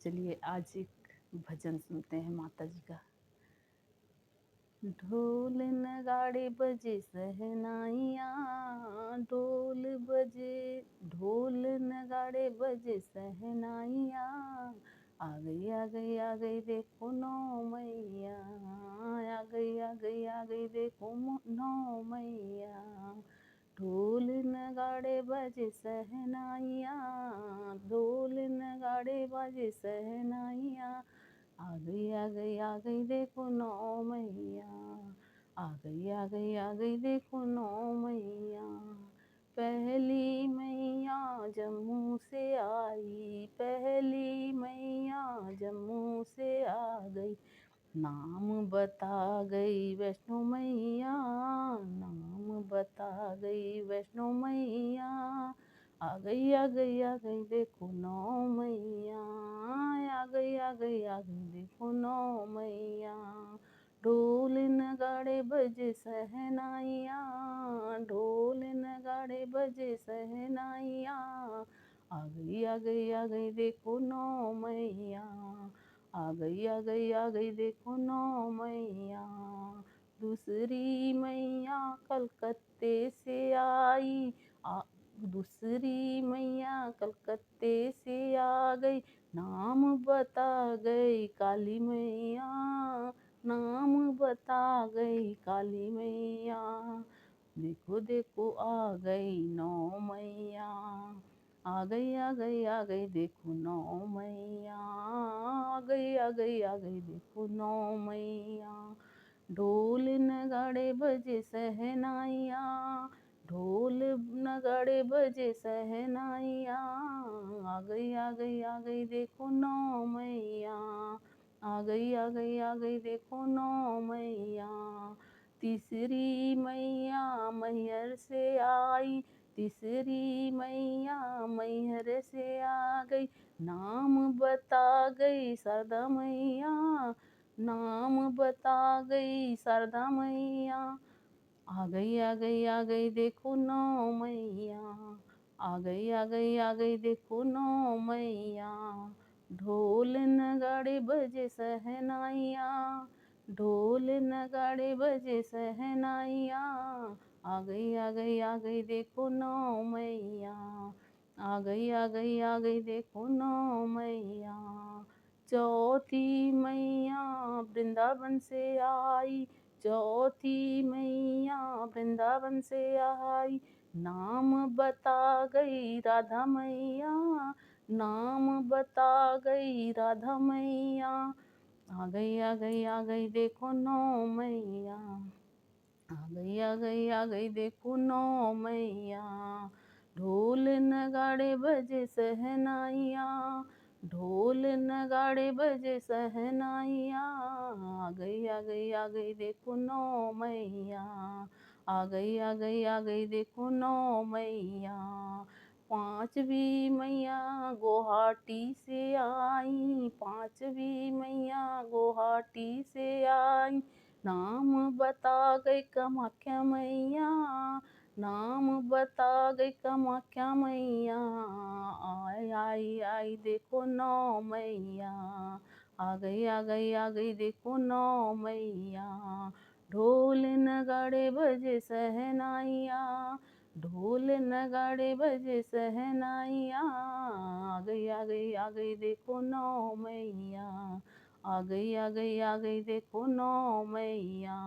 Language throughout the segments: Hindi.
चलिए आज एक भजन सुनते हैं माता जी का। ढोल नगाड़े बजे सहनाइयाँ, ढोल बजे, ढोल नगाड़े बजे सहनाइयाँ। आ गई देखो नौ मैया, आ गई देखो नौ मैया। ढोल नगाड़े बजे सहनाइयाँ, ढोल नगाड़े बजे सहनाइयाँ। आ गई देखो नौ मैया। आ गई देखो नौ मैया। पहली मैया जम्मू से आई, पहली मैया जम्मू से आ गई। नाम बता गई वैष्णो मैया, नाम बता गई वैष्णो मैया। आ गई देखो नौ मैया। आ गई देखो नौ मैया। ढोल नगाड़े बजे सहनाइयाँ, ढोल नगाड़े बजे सहनाइयाँ। आ गई देखो नौ मैया। आ गई देखो नौ मैया। दूसरी मैया कलकत्ते से आई, दूसरी मैया कलकत्ते से आ गई। नाम बता गई काली मैया, नाम बता गई काली मैया। देखो देखो आ गई नौ मैया। आ गई देखो नौ मैया। आ गई देखो नौ मैया। ढोल नगाड़े बजे सहनाइयाँ, ढोल नगाड़े बजे सहनाइयाँ। आ गई देखो नौ मैया। आ गई देखो नौ मैया। तीसरी मैया मैहर से आई, तीसरी मैया मैहर से आ गई। नाम बता गई शारदा मैया, नाम बता गई शारदा मैया। आ गई देखो नौ मैया। आ गई देखो नौ मैया। ढोल नगाड़े बजे सहनाइयाँ, ढोल नगाड़े बजे सहनाइयाँ। आ गई देखो नौ मैया। आ गई देखो नौ मैया। चौथी मैया वृंदावन से आई, चौथी मैया वृंदावन से आई। नाम बता गई राधा मैया, नाम बता गई राधा मैया। आ गई देखो नौ मैया। आ गई देखो नौ मैया। ढोल नगाड़े बजे सहनाइयाँ, ढोल नगाड़े बजे सहनाइयाँ। आ गई देखो नौ मैया। आ गई देखो नौ मैया। पांचवी मैया गुवाहाटी से आई, पांचवी मैया गुवाहाटी से आई। नाम बता गई कामाख्या मैया, नाम बता गई कामाख्या मैया। आई देखो नौ मैया। आ गई देखो नौ मैया। ढोल नगाड़े बजे सहनाइयाँ, ढोल नगाड़े बजे सहनाइयाँ। आ गई देखो नौ मैया। आ गई देखो नौ मैया।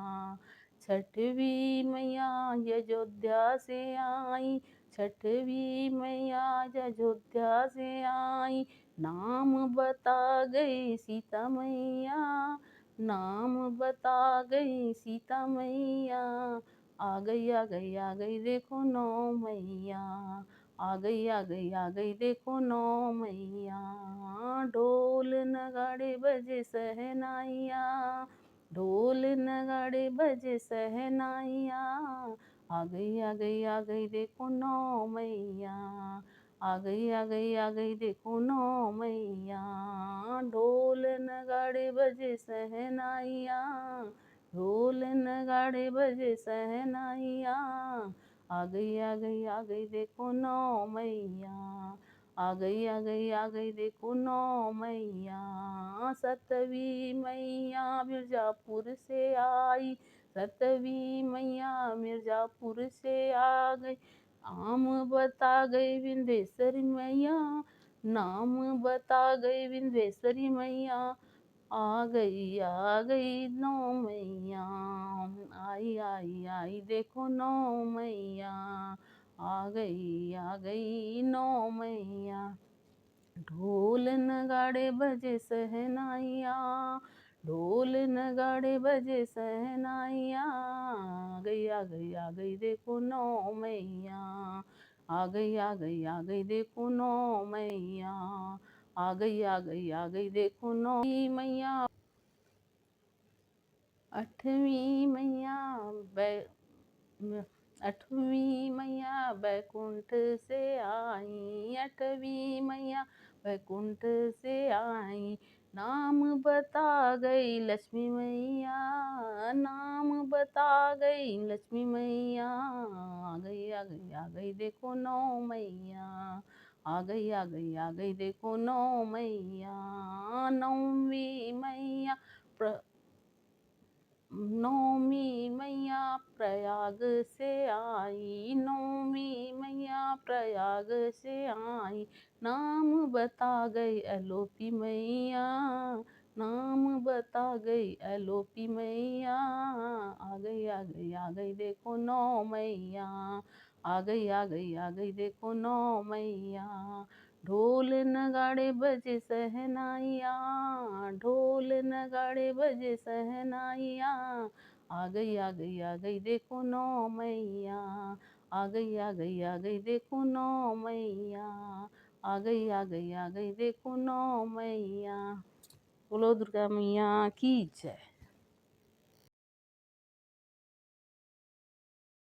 छठवीं मैया अयोध्या से आई, छठवीं मैया अयोध्या से आई। नाम बता गई सीता मैया, नाम बता गई सीता मैया। आ गई देखो नौ मैया। आ गई देखो नौ मैया। ढोल नगाड़े बजे सहनाइयाँ, ढोल नगाड़े बजे सहनाइयाँ। आ गई देखो नौ मैया। आ गई देखो नौ मैया। ढोल नगाड़े बजे सहनाइयाँ, ढोल नगाड़े बजे सहनाइयाँ। आ गई देखो नौ मैया। आ गई देखो नौ मैया, सतवीं मैया मिर्जापुर से आई, सतवीं मैया मिर्जापुर से आ गई। आम बता गई विंध्येश्वरी मैया, नाम बता गई विंध्येश्वरी मैया, आ गई नौ मैया, आई आई आई देखो नौ मैया, आ गई नौ मैया। ढोल नगाड़े बजे सहनाइया, ढोल नगाड़े बजे सहनाइया, आ गई देखो नौ मैया, आ गई देखो नौ मैया, आ गई देखो नौ मैया। अठवीं मैया अठवीं मैया बैकुंठ से आई, अठवीं मैया बैकुंठ से आई, नाम बता गई लक्ष्मी मैया, नाम बता गई लक्ष्मी मैया, आ गई देखो नौ मैया, आ गई देखो नौ मैया। नौवीं मैया नौमी मैया प्रयाग से आई, नौमी मैया प्रयाग से आई, नाम बता गई एलोपी मैया, नाम बता गई एलोपी मैया, आ गई देखो नौ मैया, आ गई देखो नौ मैया। ढोल नगाड़े बजे सहनाइया, ढोल नगाड़े बजे सहनाइया, आ गई देखो नौ मैया, आ गई देखो नौ मैया, आ गई देखो नौ मैया। बोलो दुर्गा मैया की जय।